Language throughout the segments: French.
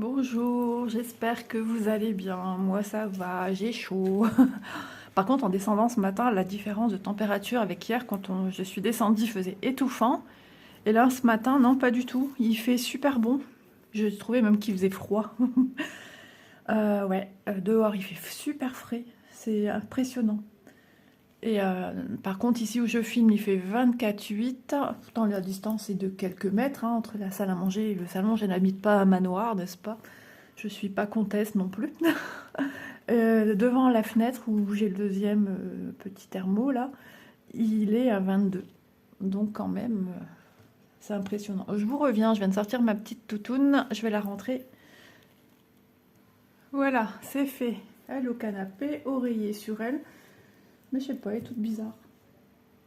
Bonjour, j'espère que vous allez bien. Moi ça va, j'ai chaud. Par contre, en descendant ce matin, la différence de température avec hier, je suis descendue, faisait étouffant. Et là, ce matin, non, pas du tout. Il fait super bon. Je trouvais même qu'il faisait froid. Dehors, il fait super frais. C'est impressionnant. Et par contre, ici où je filme, il fait 24,8. Pourtant, la distance est de quelques mètres entre la salle à manger et le salon. Je n'habite pas à Manoir, n'est-ce pas? Je suis pas comtesse non plus. Devant la fenêtre où j'ai le deuxième petit thermo, là, il est à 22. Donc quand même, c'est impressionnant. Je vous reviens, je viens de sortir ma petite toutoune. Je vais la rentrer. Voilà, c'est fait. Elle au canapé, oreiller sur elle. Mais je sais pas, elle est toute bizarre.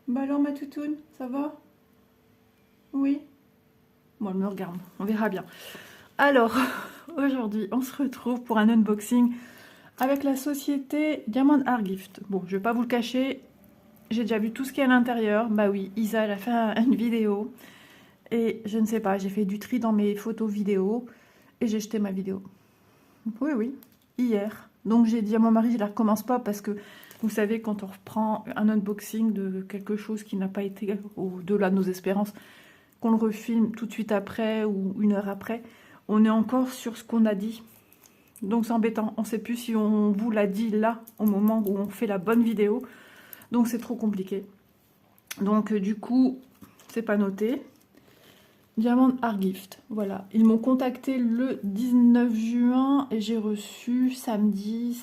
Bah alors ma toutoune, ça va? Oui. Bon, elle me regarde, on verra bien. Alors, aujourd'hui, on se retrouve pour un unboxing avec la société Diamond Art Gift. Bon, je vais pas vous le cacher, j'ai déjà vu tout ce qu'il y a à l'intérieur. Bah oui, Isa, elle a fait une vidéo. Et je ne sais pas, j'ai fait du tri dans mes photos vidéo. Et j'ai jeté ma vidéo. Oui, oui, hier. Donc j'ai dit à mon mari, je la recommence pas parce que vous savez, quand on reprend un unboxing de quelque chose qui n'a pas été au-delà de nos espérances, qu'on le refilme tout de suite après ou une heure après, on est encore sur ce qu'on a dit. Donc c'est embêtant, on ne sait plus si on vous l'a dit là, au moment où on fait la bonne vidéo. Donc c'est trop compliqué. Donc du coup, c'est pas noté. Diamond Art Gift, voilà. Ils m'ont contacté le 19 juin et j'ai reçu samedi.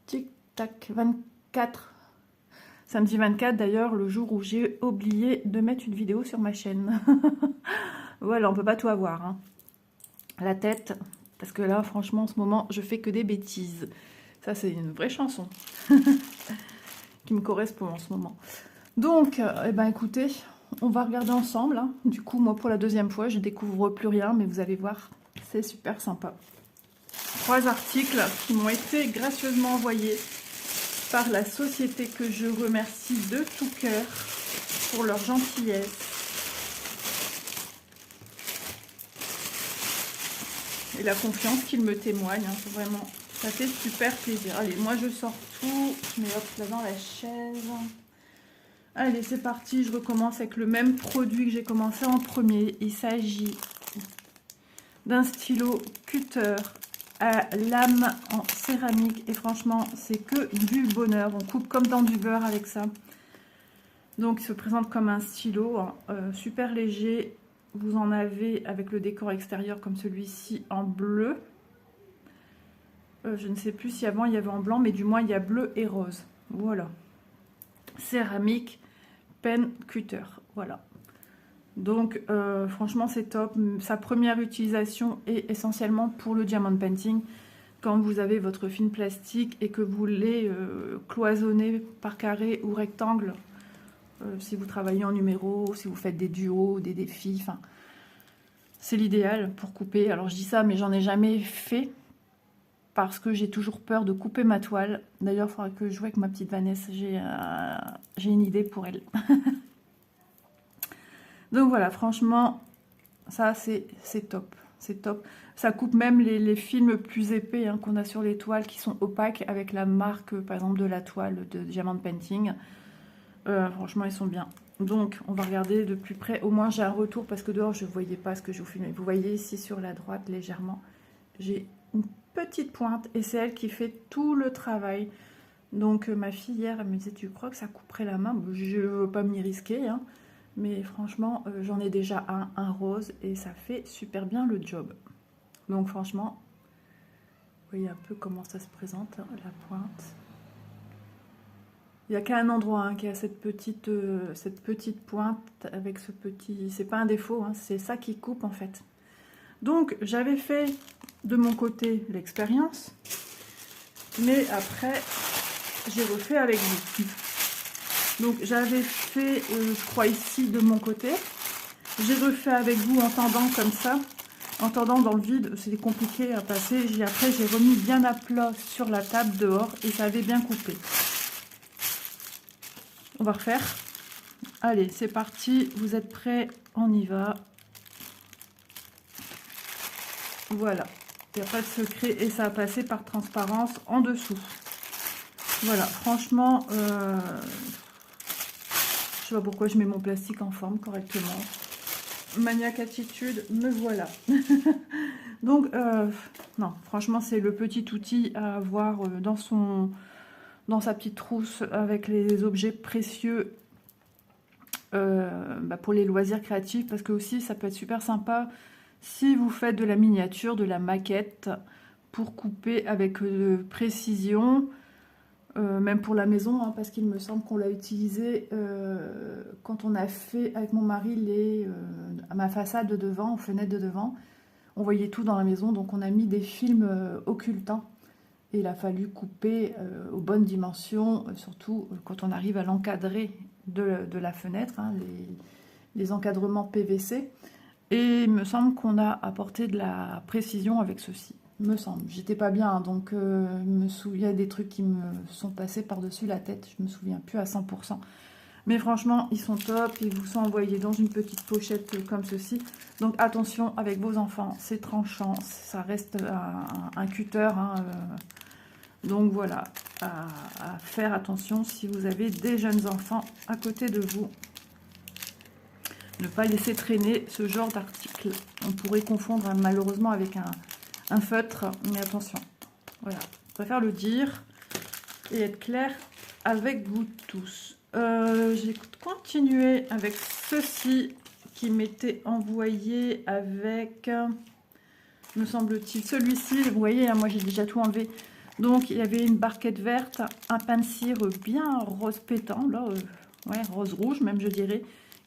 Tic tac, 24. Samedi 24 d'ailleurs, le jour où j'ai oublié de mettre une vidéo sur ma chaîne. Voilà, on peut pas tout avoir, hein. La tête, parce que là, franchement, en ce moment, je fais que des bêtises. Ça, c'est une vraie chanson qui me correspond en ce moment. Donc, eh ben, écoutez, on va regarder ensemble, hein. Du coup, moi, pour la deuxième fois, je découvre plus rien, mais vous allez voir, c'est super sympa. 3 articles qui m'ont été gracieusement envoyés par la société que je remercie de tout cœur pour leur gentillesse. Et la confiance qu'ils me témoignent, hein, vraiment, ça fait super plaisir. Allez, moi je sors tout, je mets hop là dans la chaise. Allez, c'est parti, je recommence avec le même produit que j'ai commencé en premier. Il s'agit d'un stylo cutter à lame en céramique. Et franchement, c'est que du bonheur. On coupe comme dans du beurre avec ça. Donc, il se présente comme un stylo, hein, super léger. Vous en avez avec le décor extérieur comme celui-ci en bleu. Je ne sais plus si avant il y avait en blanc, mais du moins il y a bleu et rose. Voilà. Céramique, pen cutter. Voilà. Donc franchement c'est top. Sa première utilisation est essentiellement pour le diamond painting. Quand vous avez votre film plastique et que vous voulez cloisonner par carré ou rectangle, si vous travaillez en numéro, si vous faites des duos, des défis, enfin, c'est l'idéal pour couper. Alors je dis ça, mais j'en ai jamais fait parce que j'ai toujours peur de couper ma toile. D'ailleurs, il faudra que je joue avec ma petite Vanessa. J'ai une idée pour elle. Donc voilà, franchement, ça c'est top. C'est top. Ça coupe même les films plus épais, hein, qu'on a sur les toiles qui sont opaques avec la marque, par exemple, de la toile de Diamond Painting. Franchement, ils sont bien. Donc, on va regarder de plus près. Au moins, j'ai un retour parce que dehors, je ne voyais pas ce que je vous filmais. Vous voyez ici sur la droite, légèrement, j'ai une petite pointe et c'est elle qui fait tout le travail. Donc, ma fille, hier, elle me disait, tu crois que ça couperait la main? Je ne veux pas m'y risquer, hein. Mais franchement, j'en ai déjà un rose et ça fait super bien le job. Donc, franchement, vous voyez un peu comment ça se présente, hein, la pointe. Il n'y a qu'un endroit, hein, qui a cette petite pointe avec ce petit... C'est pas un défaut, hein, c'est ça qui coupe en fait. Donc j'avais fait de mon côté l'expérience, mais après j'ai refait avec vous. Donc j'avais fait, je crois ici de mon côté. J'ai refait avec vous en tendant comme ça. En tendant dans le vide, c'était compliqué à passer. Après j'ai remis bien à plat sur la table dehors et ça avait bien coupé. On va refaire. Allez, c'est parti. Vous êtes prêts? On y va. Voilà, il n'y a pas de secret et ça a passé par transparence en dessous. Voilà, franchement, je sais pas pourquoi je mets mon plastique en forme correctement. Maniaque attitude, me voilà. Donc, non, franchement, c'est le petit outil à avoir dans sa petite trousse avec les objets précieux pour les loisirs créatifs, parce que aussi, ça peut être super sympa si vous faites de la miniature, de la maquette, pour couper avec précision, même pour la maison, hein, parce qu'il me semble qu'on l'a utilisé quand on a fait avec mon mari ma façade de devant, aux fenêtres de devant. On voyait tout dans la maison, donc on a mis des films occultants. Et il a fallu couper aux bonnes dimensions, surtout quand on arrive à l'encadrer de la fenêtre, hein, les encadrements PVC. Et il me semble qu'on a apporté de la précision avec ceci. Me semble. J'étais pas bien, hein, donc me souviens des trucs qui me sont passés par-dessus la tête. Je me souviens plus à 100%. Mais franchement, ils sont top. Ils vous sont envoyés dans une petite pochette comme ceci. Donc attention avec vos enfants, c'est tranchant. Ça reste un cutter. Hein, donc voilà, à faire attention si vous avez des jeunes enfants à côté de vous. Ne pas laisser traîner ce genre d'article. On pourrait confondre malheureusement avec un feutre, mais attention. Voilà, je préfère le dire et être clair avec vous tous. J'ai continué avec ceci qui m'était envoyé avec, me semble-t-il, celui-ci. Vous voyez, hein, moi j'ai déjà tout enlevé. Donc il y avait une barquette verte, un pain de cire bien rose pétant, là, ouais, rose rouge même je dirais.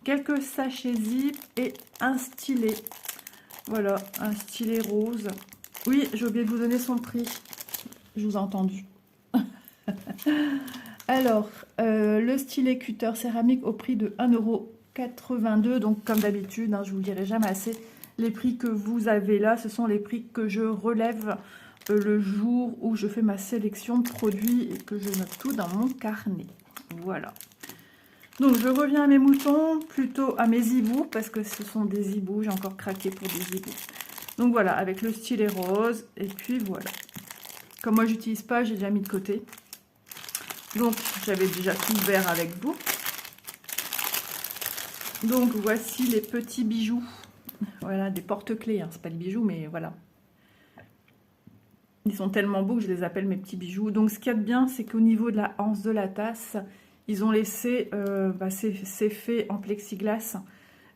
Quelques sachets zip et un stylet. Voilà, un stylet rose. Oui, j'ai oublié de vous donner son prix. Je vous ai entendu. Alors, le stylet cutter céramique au prix de 1,82 €. Donc, comme d'habitude, hein, je vous le dirai jamais assez. Les prix que vous avez là, ce sont les prix que je relève le jour où je fais ma sélection de produits et que je note tout dans mon carnet. Voilà. Donc, je reviens à mes moutons, plutôt à mes hiboux, parce que ce sont des hiboux. J'ai encore craqué pour des hiboux. Donc, voilà, avec le stylet rose. Et puis, voilà. Comme moi, j'utilise pas, j'ai déjà mis de côté. Donc, j'avais déjà tout ouvert avec vous. Donc, voici les petits bijoux. Voilà, des porte-clés. Hein. C'est pas des bijoux, mais voilà. Ils sont tellement beaux que je les appelle mes petits bijoux. Donc, ce qu'il y a de bien, c'est qu'au niveau de la anse de la tasse, ils ont laissé, c'est fait en plexiglas.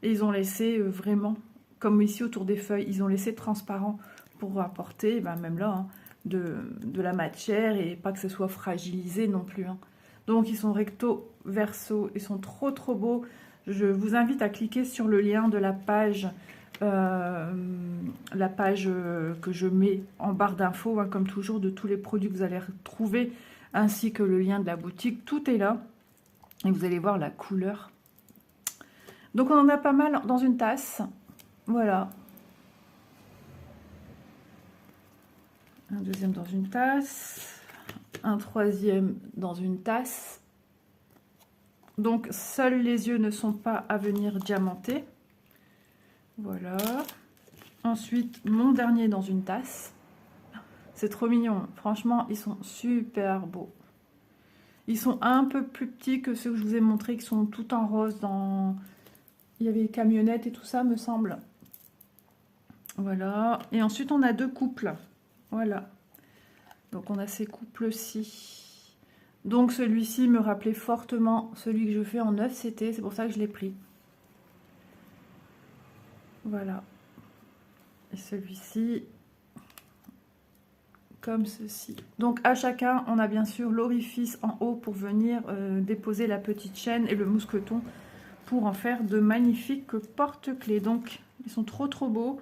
Et ils ont laissé vraiment, comme ici autour des feuilles, ils ont laissé transparent pour apporter, même là, hein, de la matière et pas que ce soit fragilisé non plus. Hein. Donc, ils sont recto, verso, ils sont trop trop beaux. Je vous invite à cliquer sur le lien de la page que je mets en barre d'infos, hein, comme toujours, de tous les produits que vous allez retrouver, ainsi que le lien de la boutique. Tout est là. Et vous allez voir la couleur. Donc, on en a pas mal dans une tasse. Voilà. Un deuxième dans une tasse. Un troisième dans une tasse. Donc, seuls les yeux ne sont pas à venir diamanter. Voilà. Ensuite, mon dernier dans une tasse. C'est trop mignon. Franchement, ils sont super beaux. Ils sont un peu plus petits que ceux que je vous ai montrés, qui sont tout en rose. Il y avait les camionnettes et tout ça, me semble. Voilà. Et ensuite, on a deux couples. Voilà. Donc, on a ces couples-ci. Donc, celui-ci me rappelait fortement celui que je fais en 9 CT. C'est pour ça que je l'ai pris. Voilà. Et celui-ci, comme ceci. Donc, à chacun, on a bien sûr l'orifice en haut pour venir déposer la petite chaîne et le mousqueton pour en faire de magnifiques porte-clés. Donc, ils sont trop trop beaux.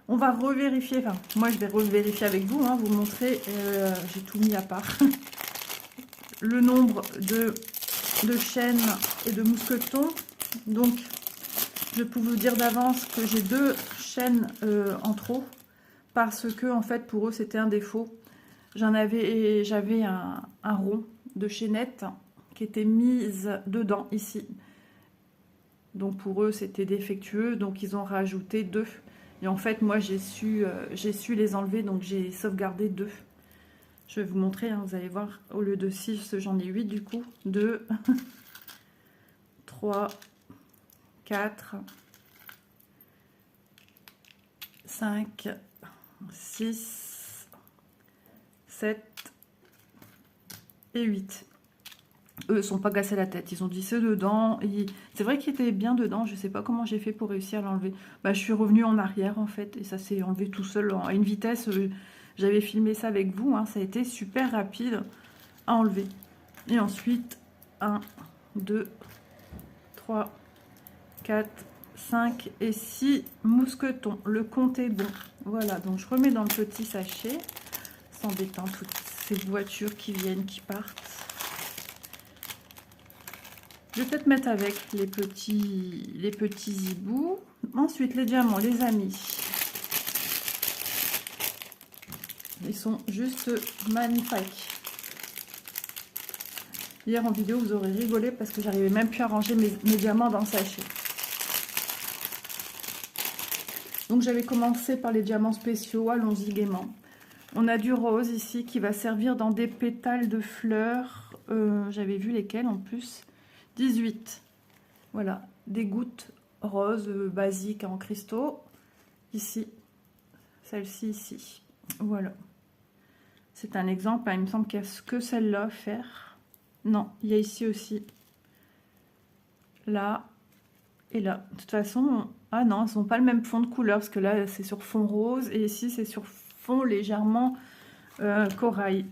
On va revérifier, enfin, moi je vais revérifier avec vous, hein, vous montrer, j'ai tout mis à part, le nombre de chaînes et de mousquetons. Donc, je peux vous dire d'avance que j'ai 2 chaînes en trop, parce que, en fait, pour eux, c'était un défaut. J'avais un rond de chaînette qui était mise dedans, ici. Donc, pour eux, c'était défectueux, donc ils ont rajouté 2. Et en fait, moi, j'ai su les enlever, donc j'ai sauvegardé 2. Je vais vous montrer, hein, vous allez voir, au lieu de 6, j'en ai 8 du coup. 2, 3, 4, 5, 6, 7 et 8. Eux, sont pas cassés la tête. Ils ont dit c'est dedans. C'est vrai qu'il était bien dedans. Je sais pas comment j'ai fait pour réussir à l'enlever. Bah, je suis revenue en arrière en fait. Et ça s'est enlevé tout seul à une vitesse. J'avais filmé ça avec vous. Hein, ça a été super rapide à enlever. Et ensuite, 1, 2, 3, 4, 5 et 6 mousquetons. Le compte est bon. Voilà, donc je remets dans le petit sachet. C'est embêtant, toutes ces voitures qui viennent, qui partent. Je vais peut-être mettre avec les petits hiboux. Ensuite, les diamants, les amis. Ils sont juste magnifiques. Hier en vidéo, vous aurez rigolé parce que j'arrivais même plus à ranger mes diamants dans le sachet. Donc j'avais commencé par les diamants spéciaux, allons-y gaiement. On a du rose ici qui va servir dans des pétales de fleurs. J'avais vu lesquels en plus. 18. Voilà, des gouttes roses basiques en cristaux. Ici, celle-ci ici. Voilà. C'est un exemple, hein. Il me semble qu'il y a que celle-là à faire. Non, il y a ici aussi. Là et là. De toute façon, ah non, elles sont pas le même fond de couleur parce que là, c'est sur fond rose et ici, c'est sur fond légèrement corail.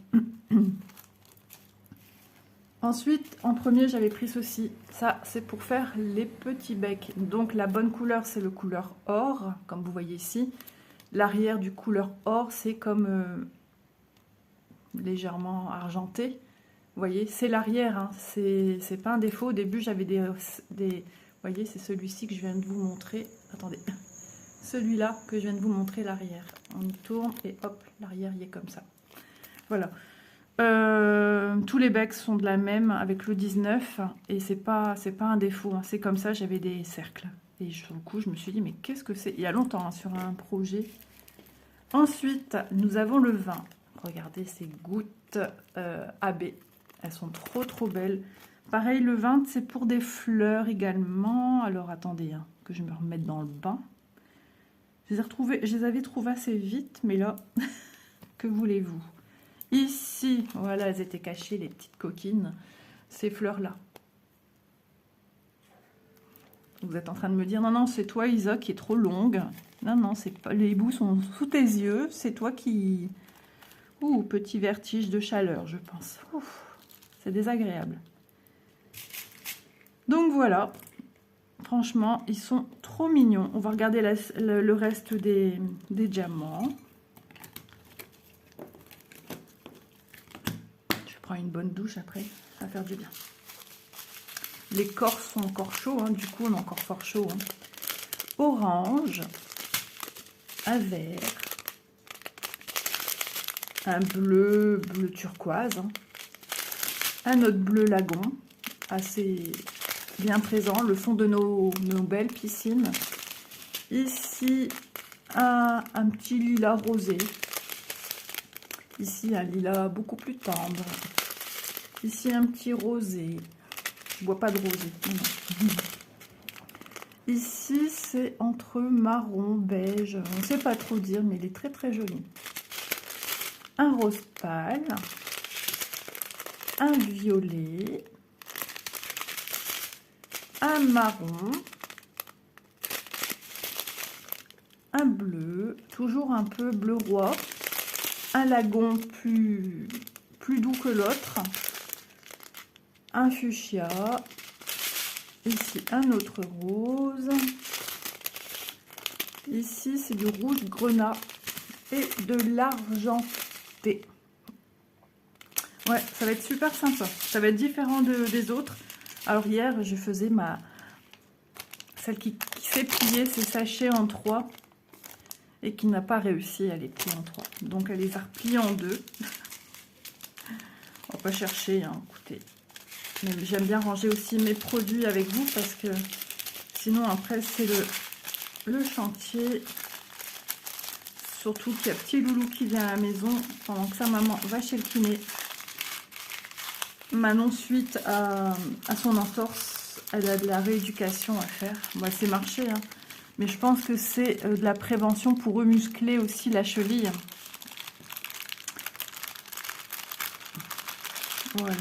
Ensuite, en premier, j'avais pris ceci. Ça, c'est pour faire les petits becs. Donc, la bonne couleur, c'est le couleur or, comme vous voyez ici. L'arrière du couleur or, c'est comme légèrement argenté. Vous voyez, c'est l'arrière, hein. C'est pas un défaut. Au début, j'avais des... Vous voyez, c'est celui-ci que je viens de vous montrer. Attendez. Celui-là que je viens de vous montrer, l'arrière. On y tourne et hop, l'arrière, il est comme ça. Voilà. Tous les becs sont de la même avec le 19 et c'est pas un défaut, hein. C'est comme ça, j'avais des cercles et sur le coup je me suis dit mais qu'est-ce que c'est, il y a longtemps, hein, sur un projet. Ensuite nous avons le vin, regardez ces gouttes AB, elles sont trop belles. Pareil, le vin c'est pour des fleurs également. Alors attendez, hein, que je me remette dans le bain. Je les avais trouvées assez vite, mais là que voulez-vous. Ici, voilà, elles étaient cachées, les petites coquines, ces fleurs-là. Vous êtes en train de me dire, non, non, c'est toi, Isa, qui est trop longue. Non, non, c'est pas, les bouts sont sous tes yeux, c'est toi qui... Ouh, petit vertige de chaleur, je pense. C'est désagréable. Donc voilà, franchement, ils sont trop mignons. On va regarder le reste des diamants. Une bonne douche après, ça va faire du bien. Les corps sont encore chauds, hein, du coup on est encore fort chaud. Hein. Orange, un vert, un bleu turquoise, hein. Un autre bleu lagon, assez bien présent, le fond de nos belles piscines. Ici un petit lilas rosé, ici un lilas beaucoup plus tendre. Ici, un petit rosé. Je bois pas de rosé. Non. Ici, c'est entre marron, beige. On ne sait pas trop dire, mais il est très joli. Un rose pâle. Un violet. Un marron. Un bleu. Toujours un peu bleu roi. Un lagon plus doux que l'autre. Un fuchsia, ici un autre rose, ici c'est du rouge grenat et de l'argenté. Ouais, ça va être super sympa, ça va être différent des autres. Alors hier je faisais celle qui sait plier ses sachets en 3 et qui n'a pas réussi à les plier en 3. Donc elle les a repliés en 2. On va pas chercher, hein, écoutez. J'aime bien ranger aussi mes produits avec vous parce que sinon après c'est le chantier. Surtout qu'il y a petit loulou qui vient à la maison pendant que sa maman va chez le kiné. Manon, suite à son entorse, elle a de la rééducation à faire. Bon, c'est marché, hein. Mais je pense que c'est de la prévention pour remuscler aussi la cheville. Voilà.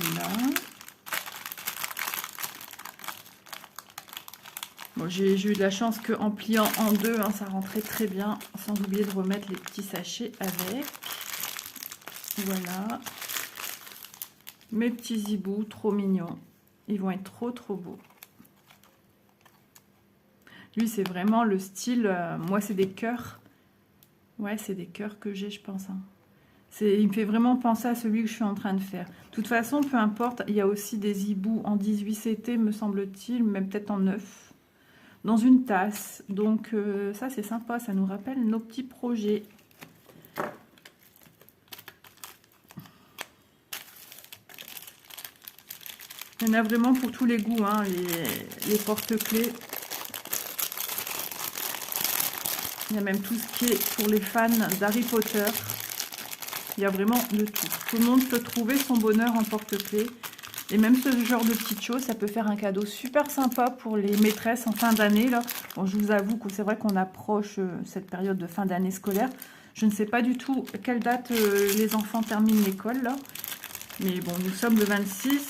Bon, j'ai eu de la chance qu'en pliant en deux, hein, ça rentrait très bien, sans oublier de remettre les petits sachets avec. Voilà. Mes petits hiboux, trop mignons. Ils vont être trop beaux. Lui, c'est vraiment le style... moi, c'est des cœurs. Ouais, c'est des cœurs que j'ai, je pense. Hein. Il me fait vraiment penser à celui que je suis en train de faire. De toute façon, peu importe, il y a aussi des hiboux en 18 CT, me semble-t-il, même peut-être en 9. Dans une tasse. Donc, ça, c'est sympa. Ça nous rappelle nos petits projets. Il y en a vraiment pour tous les goûts, hein, les porte-clés. Il y a même tout ce qui est pour les fans d'Harry Potter. Il y a vraiment de tout. Tout le monde peut trouver son bonheur en porte-clés. Et même ce genre de petites choses, ça peut faire un cadeau super sympa pour les maîtresses en fin d'année. Bon, je vous avoue que c'est vrai qu'on approche cette période de fin d'année scolaire. Je ne sais pas du tout quelle date les enfants terminent l'école, là. Mais bon, nous sommes le 26.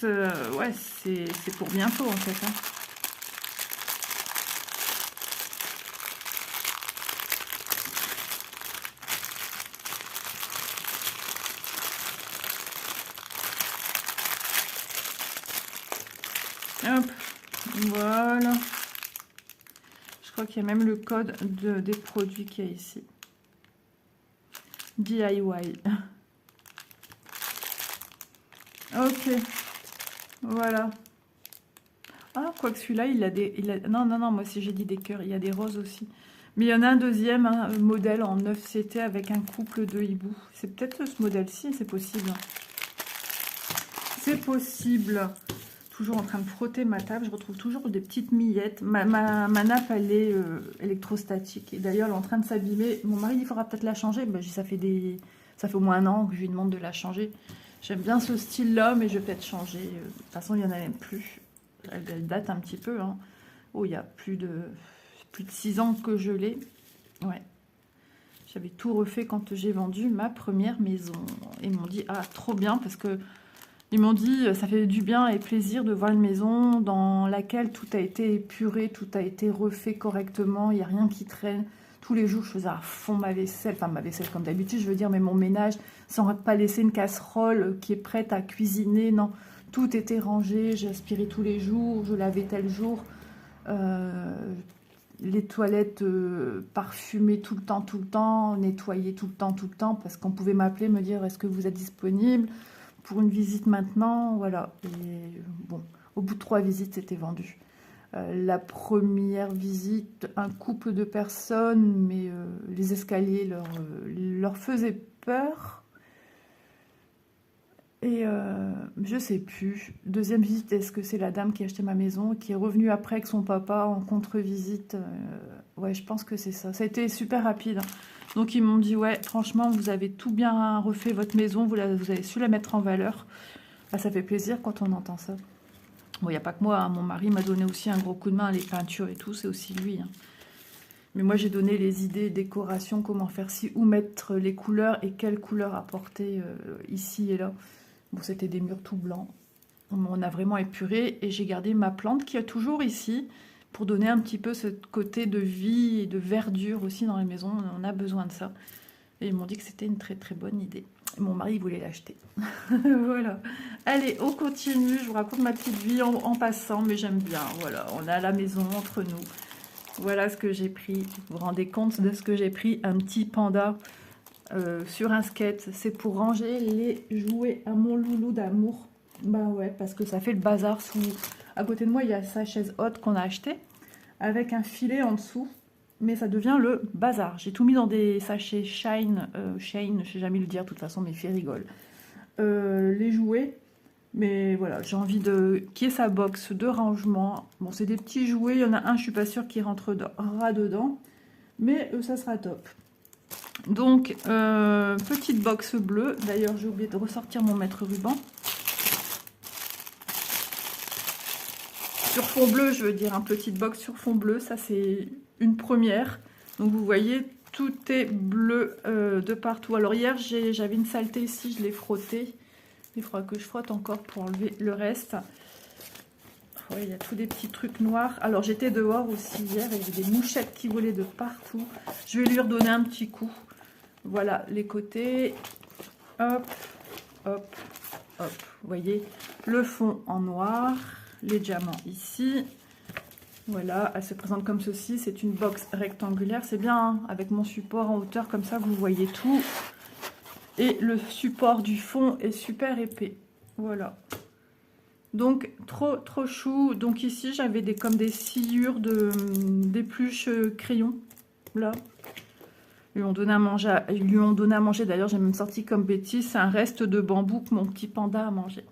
Ouais, c'est pour bientôt, en fait. Hein. Hop, voilà. Je crois qu'il y a même le code des produits qu'il y a ici. DIY. Ok, voilà. Ah, quoique celui-là, il a des... Non, moi si j'ai dit des cœurs, il y a des roses aussi. Mais il y en a un deuxième modèle en 9 CT avec un couple de hiboux. C'est peut-être ce modèle-ci, c'est possible. C'est possible. Toujours en train de frotter ma table, je retrouve toujours des petites miettes. Ma nappe, elle est électrostatique. Et d'ailleurs, elle est en train de s'abîmer. Mon mari, il faudra peut-être la changer. Ben, ça fait au moins un an que je lui demande de la changer. J'aime bien ce style-là, mais je vais peut-être changer. De toute façon, il n'y en a même plus. Elle date un petit peu. Hein. Oh, il y a plus de 6 ans que je l'ai. Ouais. J'avais tout refait quand j'ai vendu ma première maison. Ils m'ont dit, ah, trop bien, parce que ils m'ont dit, ça fait du bien et plaisir de voir une maison dans laquelle tout a été épuré, tout a été refait correctement, il n'y a rien qui traîne. Tous les jours, je faisais à fond ma vaisselle, enfin ma vaisselle comme d'habitude, je veux dire, mais mon ménage, sans pas laisser une casserole qui est prête à cuisiner, non. Tout était rangé, j'aspirais tous les jours, je lavais tel jour. Les toilettes parfumées tout le temps, nettoyées tout le temps, parce qu'on pouvait m'appeler, me dire, est-ce que vous êtes disponible pour une visite maintenant, voilà. Et bon, au bout de 3 visites, c'était vendu. La première visite, un couple de personnes, mais les escaliers leur faisaient peur. Et je sais plus. Deuxième visite, est-ce que c'est la dame qui a acheté ma maison, qui est revenue après avec son papa en contre-visite? Ouais, je pense que c'est ça. Ça a été super rapide. Hein. Donc ils m'ont dit, ouais, franchement, vous avez tout bien refait votre maison, vous avez su la mettre en valeur. Bah, ça fait plaisir quand on entend ça. Bon, il n'y a pas que moi, hein. Mon mari m'a donné aussi un gros coup de main, les peintures et tout, c'est aussi lui. Hein. Mais moi, j'ai donné les idées, décoration, comment faire ci, où mettre les couleurs et quelles couleurs apporter ici et là. Bon, c'était des murs tout blancs. On a vraiment épuré et j'ai gardé ma plante qui est toujours ici, pour donner un petit peu ce côté de vie et de verdure aussi dans la maison. On a besoin de ça. Et ils m'ont dit que c'était une très très bonne idée. Et mon mari voulait l'acheter. Voilà. Allez, on continue. Je vous raconte ma petite vie en passant, mais j'aime bien. Voilà, on est à la maison entre nous. Voilà ce que j'ai pris. Vous vous rendez compte de ce que j'ai pris? Un petit panda sur un skate. C'est pour ranger les jouets à mon loulou d'amour. Bah ouais, parce que ça fait le bazar à côté de moi, il y a sa chaise haute qu'on a achetée avec un filet en dessous, mais ça devient le bazar. J'ai tout mis dans des sachets Shine, je sais jamais le dire de toute façon, mes filles rigolent. Les jouets, mais voilà, j'ai envie qu'il y ait sa box de rangement. Bon, c'est des petits jouets, il y en a un, je suis pas sûre qu'il rentrera dedans, mais ça sera top. Donc, petite box bleue. D'ailleurs, j'ai oublié de ressortir mon mètre ruban. Sur fond bleu, je veux dire, un petite box sur fond bleu. Ça, c'est une première. Donc, vous voyez, tout est bleu de partout. Alors, hier, j'avais une saleté ici. Je l'ai frotté. Il faudra que je frotte encore pour enlever le reste. Ouais, il y a tous des petits trucs noirs. Alors, j'étais dehors aussi hier. Il y avait des mouchettes qui volaient de partout. Je vais lui redonner un petit coup. Voilà, les côtés. Hop, hop, hop. Vous voyez, le fond en noir. Les diamants ici. Voilà, elle se présente comme ceci. C'est une box rectangulaire. C'est bien, hein, avec mon support en hauteur, comme ça, vous voyez tout. Et le support du fond est super épais. Voilà. Donc, trop chou. Donc ici, j'avais comme des sciures d'épluches crayon. Là. Ils lui ont donné à manger. D'ailleurs, j'ai même sorti comme bêtise. C'est un reste de bambou que mon petit panda a mangé.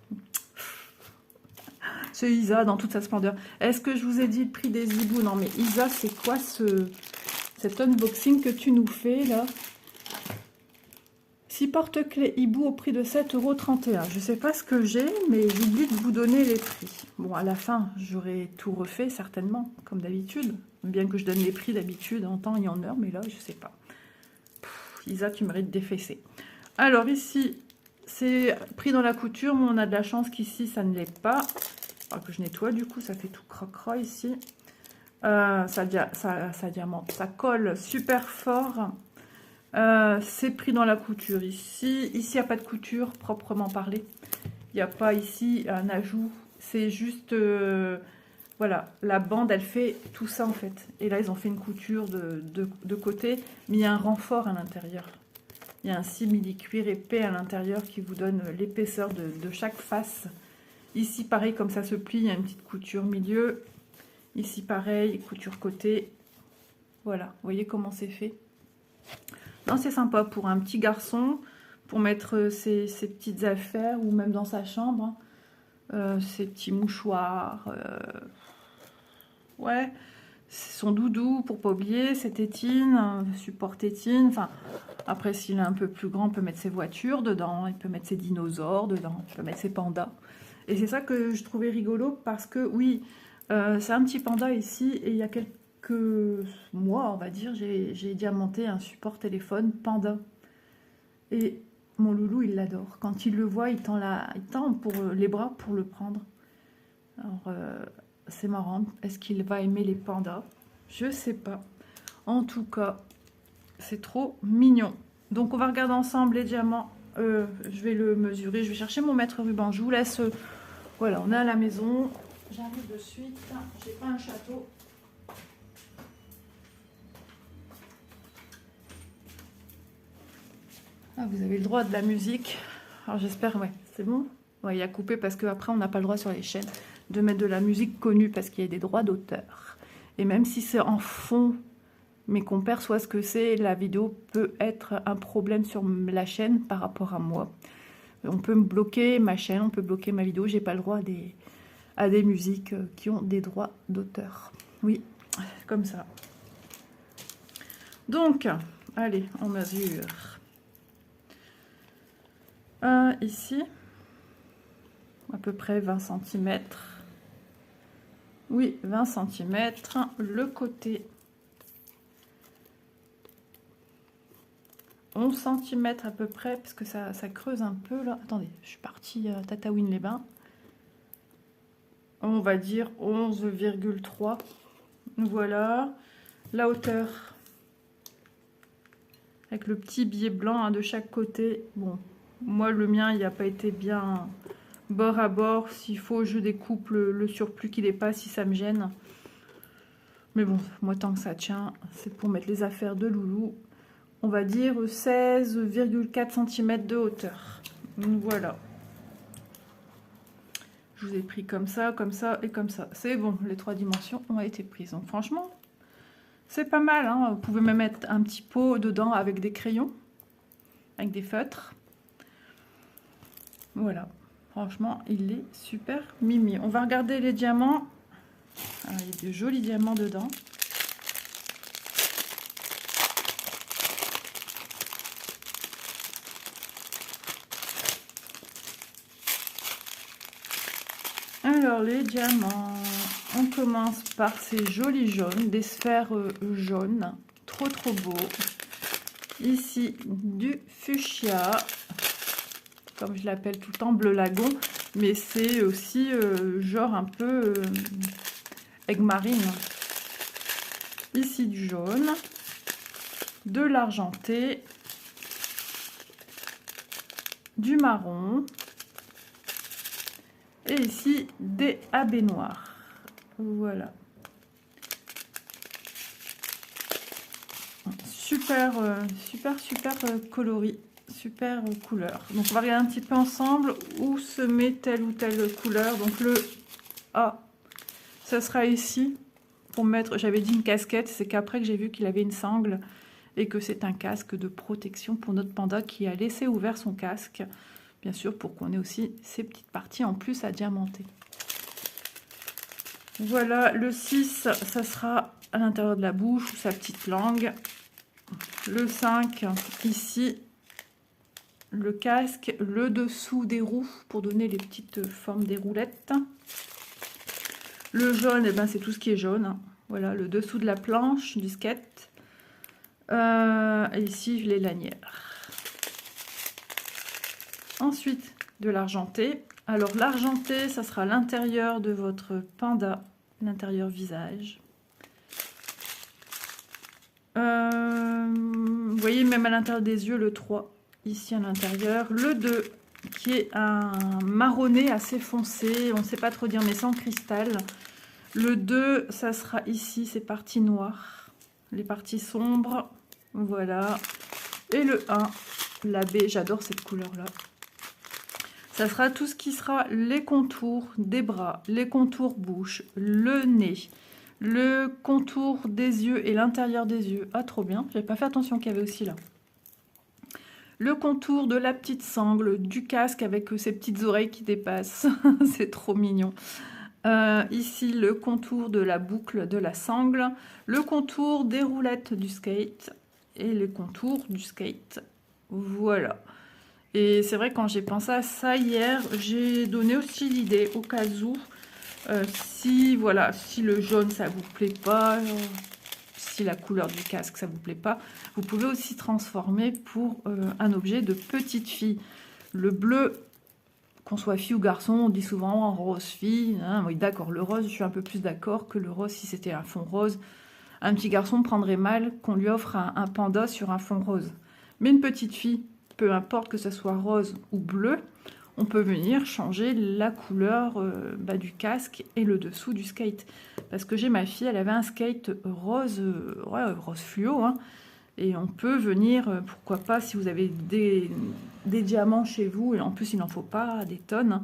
C'est Isa dans toute sa splendeur. Est-ce que je vous ai dit le prix des hiboux? Non, mais Isa, c'est quoi cet unboxing que tu nous fais là? 6 porte-clés hibou au prix de 7,31 €. Je ne sais pas ce que j'ai, mais j'oublie de vous donner les prix. Bon, à la fin, j'aurai tout refait certainement, comme d'habitude. Bien que je donne les prix d'habitude en temps et en heure, mais là, je ne sais pas. Isa, tu mérites des fessées. Alors ici, c'est pris dans la couture, mais on a de la chance qu'ici, ça ne l'est pas. Alors que je nettoie, du coup, ça fait tout croc-croc ici. Ça diamante, ça colle super fort. C'est pris dans la couture ici. Ici, il n'y a pas de couture, proprement parlé. Il n'y a pas ici un ajout. C'est juste, voilà, la bande, elle fait tout ça en fait. Et là, ils ont fait une couture de côté, mais il y a un renfort à l'intérieur. Il y a un simili cuir épais à l'intérieur qui vous donne l'épaisseur de chaque face. Ici, pareil, comme ça se plie, il y a une petite couture milieu. Ici, pareil, couture côté. Voilà, vous voyez comment c'est fait. Non, c'est sympa pour un petit garçon, pour mettre ses petites affaires, ou même dans sa chambre. Ses petits mouchoirs. Ouais, son doudou, pour pas oublier, ses tétines, support tétine. Enfin, après, s'il est un peu plus grand, on peut mettre ses voitures dedans, il peut mettre ses dinosaures dedans, il peut mettre ses pandas. Et c'est ça que je trouvais rigolo, parce que oui, c'est un petit panda ici, et il y a quelques mois, on va dire, j'ai diamanté un support téléphone panda. Et mon loulou, il l'adore. Quand il le voit, il tend pour les bras pour le prendre. Alors, c'est marrant. Est-ce qu'il va aimer les pandas? Je sais pas. En tout cas, c'est trop mignon. Donc, on va regarder ensemble les diamants. Je vais le mesurer. Je vais chercher mon mètre ruban. Je vous laisse. Voilà, on est à la maison. J'arrive de suite. J'ai pas un château. Ah, vous avez le droit de la musique. Alors j'espère, ouais, c'est bon. Ouais, il y a coupé parce qu'après on n'a pas le droit sur les chaînes de mettre de la musique connue parce qu'il y a des droits d'auteur. Et même si c'est en fond, mais qu'on perçoit ce que c'est, la vidéo peut être un problème sur la chaîne par rapport à moi. On peut me bloquer ma chaîne, on peut bloquer ma vidéo. J'ai pas le droit à des musiques qui ont des droits d'auteur. Oui, comme ça. Donc, allez, on mesure. Ici, à peu près 20 cm. Oui, 20 cm. Le côté, 11 cm à peu près, parce que ça creuse un peu là. Attendez, je suis partie à Tataouine-les-Bains. On va dire 11,3. Voilà. La hauteur, avec le petit biais blanc hein, de chaque côté. Bon. Moi, le mien, il n'a pas été bien bord à bord. S'il faut, je découpe le surplus qui dépasse si ça me gêne. Mais bon, moi, tant que ça tient, c'est pour mettre les affaires de loulou. On va dire 16,4 cm de hauteur. Donc, voilà. Je vous ai pris comme ça et comme ça. C'est bon, les 3 dimensions ont été prises. Donc, franchement, c'est pas mal. Hein. Vous pouvez même mettre un petit pot dedans avec des crayons, avec des feutres. Voilà, franchement, il est super mimi. On va regarder les diamants. Alors, il y a de jolis diamants dedans. Alors, les diamants, on commence par ces jolis jaunes, des sphères jaunes, trop beaux. Ici, du fuchsia, comme je l'appelle tout le temps, bleu lagon, mais c'est aussi genre un peu aigue marine. Ici, du jaune, de l'argenté, du marron, et ici, des habets noirs. Voilà. Super coloris, super couleur. Donc on va regarder un petit peu ensemble où se met telle ou telle couleur. Donc le A, ça sera ici pour mettre, j'avais dit une casquette, c'est qu'après que j'ai vu qu'il avait une sangle et que c'est un casque de protection pour notre panda qui a laissé ouvert son casque, bien sûr pour qu'on ait aussi ces petites parties en plus à diamanter. Voilà, le 6, ça sera à l'intérieur de la bouche ou sa petite langue. Le 5, ici, le casque, le dessous des roues pour donner les petites formes des roulettes. Le jaune, eh ben, c'est tout ce qui est jaune. Voilà, le dessous de la planche du skate. Et ici, les lanières. Ensuite, de l'argenté. Alors, l'argenté, ça sera l'intérieur de votre panda, l'intérieur visage. Vous voyez, même à l'intérieur des yeux, le 3, ici à l'intérieur. Le 2, qui est un marronné assez foncé, on ne sait pas trop dire, mais sans cristal. Le 2, ça sera ici, ces parties noires, les parties sombres, voilà. Et le 1, la baie, j'adore cette couleur-là. Ça sera tout ce qui sera les contours des bras, les contours bouche, le nez, le contour des yeux et l'intérieur des yeux. Ah, trop bien. J'avais pas fait attention qu'il y avait aussi là. Le contour de la petite sangle, du casque avec ses petites oreilles qui dépassent. C'est trop mignon. Ici, le contour de la boucle de la sangle. Le contour des roulettes du skate. Et le contour du skate. Voilà. Et c'est vrai, quand j'ai pensé à ça hier, j'ai donné aussi l'idée au cas où. Si voilà, si le jaune ça vous plaît pas, si la couleur du casque ça vous plaît pas, vous pouvez aussi transformer pour un objet de petite fille. Le bleu, qu'on soit fille ou garçon, on dit souvent en rose fille, hein, oui d'accord, le rose je suis un peu plus d'accord que le rose si c'était un fond rose. Un petit garçon prendrait mal qu'on lui offre un panda sur un fond rose. Mais une petite fille, peu importe que ce soit rose ou bleu, on peut venir changer la couleur du casque et le dessous du skate. Parce que j'ai ma fille, elle avait un skate rose, rose fluo, hein, et on peut venir, pourquoi pas, si vous avez des diamants chez vous, et en plus il n'en faut pas des tonnes, hein,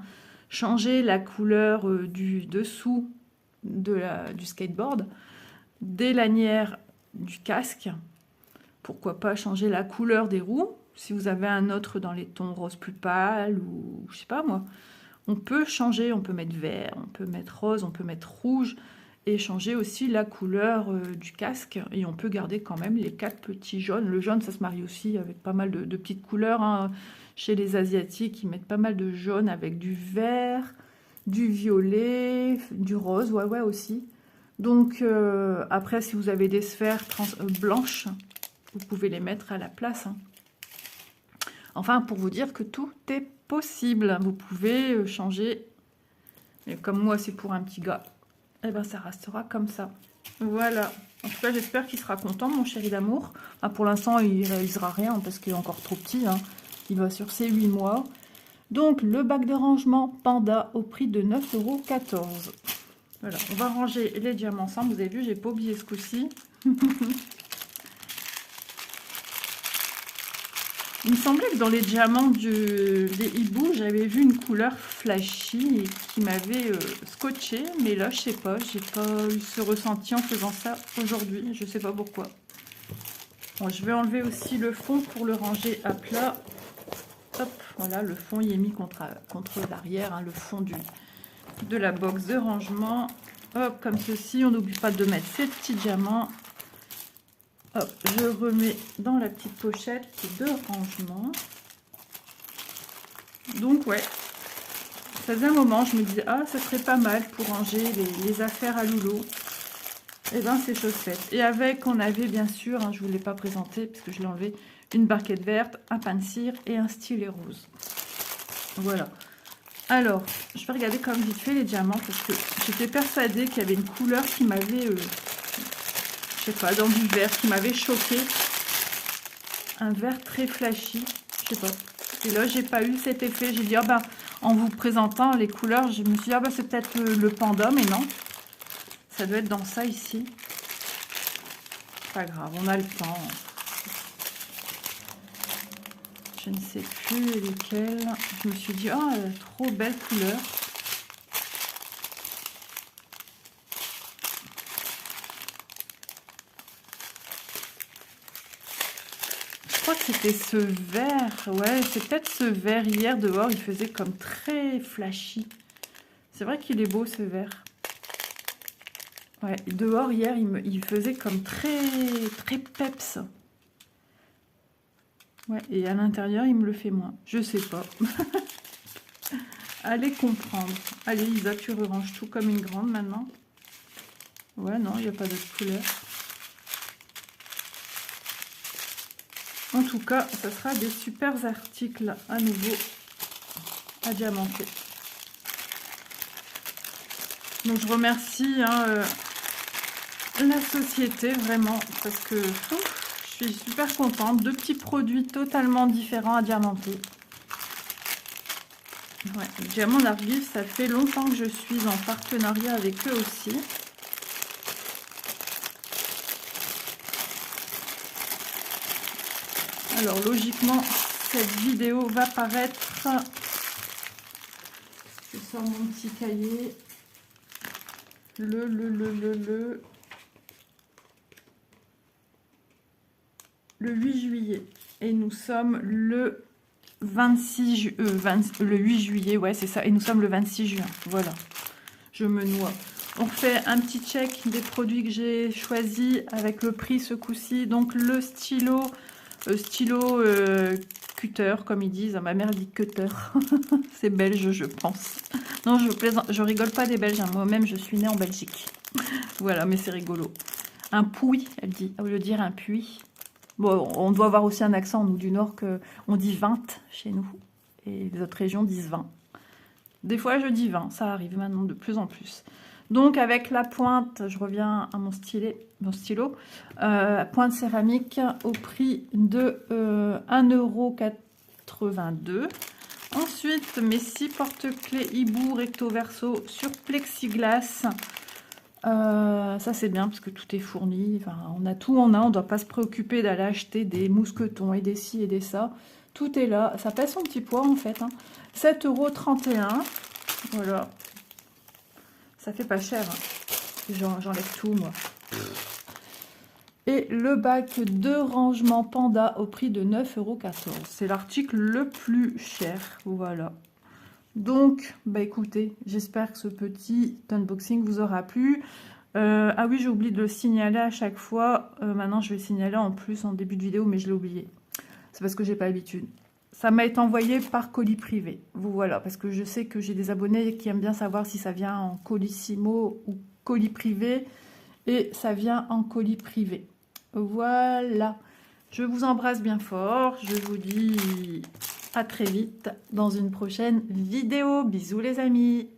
changer la couleur du dessous du skateboard, des lanières du casque, pourquoi pas changer la couleur des roues. Si vous avez un autre dans les tons rose plus pâle ou je sais pas moi, on peut changer, on peut mettre vert, on peut mettre rose, on peut mettre rouge et changer aussi la couleur du casque, et on peut garder quand même les 4 petits jaunes. Le jaune ça se marie aussi avec pas mal de petites couleurs, hein. Chez les asiatiques ils mettent pas mal de jaune avec du vert, du violet, du rose, ouais aussi. Donc après si vous avez des sphères blanches, vous pouvez les mettre à la place, hein. Enfin, pour vous dire que tout est possible. Vous pouvez changer. Et comme moi, c'est pour un petit gars, et ben ça restera comme ça. Voilà. En tout cas, j'espère qu'il sera content, mon chéri d'amour. Ah, pour l'instant, il ne réalisera rien parce qu'il est encore trop petit, hein. Il va sur ses 8 mois. Donc, le bac de rangement Panda au prix de 9,14 €. Voilà, on va ranger les diamants ensemble. Vous avez vu, j'ai pas oublié ce coup-ci. Il me semblait que dans les diamants des hiboux, j'avais vu une couleur flashy et qui m'avait scotché. Mais là, je sais pas, j'ai pas eu ce ressenti en faisant ça aujourd'hui. Je sais pas pourquoi. Bon, je vais enlever aussi le fond pour le ranger à plat. Hop, voilà, le fond il est mis contre l'arrière, hein, le fond de la box de rangement. Hop, comme ceci. On n'oublie pas de mettre ces petits diamants. Hop, je remets dans la petite pochette de rangement. Donc ouais, Ça faisait un moment, je me disais, ah, ça serait pas mal pour ranger les affaires à Loulou. Et ben c'est chose faite. Et avec, on avait bien sûr, hein, je ne vous l'ai pas présenté parce que je l'ai enlevé, une barquette verte, un pain de cire et un stylet rose. Voilà. Alors, je vais regarder comme vite fait les diamants parce que j'étais persuadée qu'il y avait une couleur qui m'avait, je sais pas, dans du vert, qui m'avait choqué. Un vert très flashy, je sais pas. Et là, j'ai pas eu cet effet. J'ai dit, ah ben, en vous présentant les couleurs, je me suis dit, ah ben, c'est peut-être le panda, mais non. Ça doit être dans ça ici. Pas grave, on a le temps. Je ne sais plus lesquels. Je me suis dit, oh, trop belle couleur. Je crois que c'était ce vert. Ouais, c'est peut-être ce vert. Hier, dehors, il faisait comme très flashy. C'est vrai qu'il est beau, ce vert. Ouais, dehors, hier, il faisait comme très peps. Ouais, et à l'intérieur, il me le fait moins. Je sais pas. Allez comprendre. Allez, Isa, tu reranges tout comme une grande maintenant. Ouais, non, il n'y a pas d'autre couleur. En tout cas, ça sera des super articles à nouveau à diamanter. Donc, je remercie la société, vraiment, parce que je suis super contente. 2 petits produits totalement différents à diamanter. Ouais, Diamant Narguilles, ça fait longtemps que je suis en partenariat avec eux aussi. Alors logiquement, cette vidéo va paraître. Je sors mon petit cahier. Le 8 juillet. Et nous sommes le 8 juillet, ouais c'est ça. Et nous sommes le 26 juin. Voilà. Je me noie. On fait un petit check des produits que j'ai choisis avec le prix ce coup-ci. Donc le stylo cutter, comme ils disent. Ma mère dit cutter. C'est belge, je pense. Non, je plaisante, je rigole pas des Belges. Hein. Moi-même, je suis née en Belgique. Voilà, mais c'est rigolo. Un puits, elle dit, au lieu de dire un puits. Bon, on doit avoir aussi un accent, nous, du Nord, que on dit 20 chez nous. Et les autres régions disent 20. Des fois, je dis 20. Ça arrive maintenant de plus en plus. Donc, avec la pointe, je reviens à mon stylo. Pointe céramique au prix de 1,82 €. Ensuite, mes 6 porte-clés hibou recto verso sur plexiglas. Ça c'est bien parce que tout est fourni. Enfin, on a tout, on ne doit pas se préoccuper d'aller acheter des mousquetons et des ci et des ça. Tout est là. Ça pèse son petit poids en fait. 7,31 €. Voilà. Ça fait pas cher. J'enlève tout moi. Et le bac de rangement Panda au prix de 9,14 €. C'est l'article le plus cher. Voilà. Donc, bah écoutez, j'espère que ce petit unboxing vous aura plu. Ah oui, j'ai oublié de le signaler à chaque fois. Maintenant, je vais le signaler en plus en début de vidéo, mais je l'ai oublié. C'est parce que j'ai pas l'habitude. Ça m'a été envoyé par colis privé. Voilà, parce que je sais que j'ai des abonnés qui aiment bien savoir si ça vient en colissimo ou colis privé. Et ça vient en colis privé. Voilà. Je vous embrasse bien fort. Je vous dis à très vite dans une prochaine vidéo. Bisous les amis.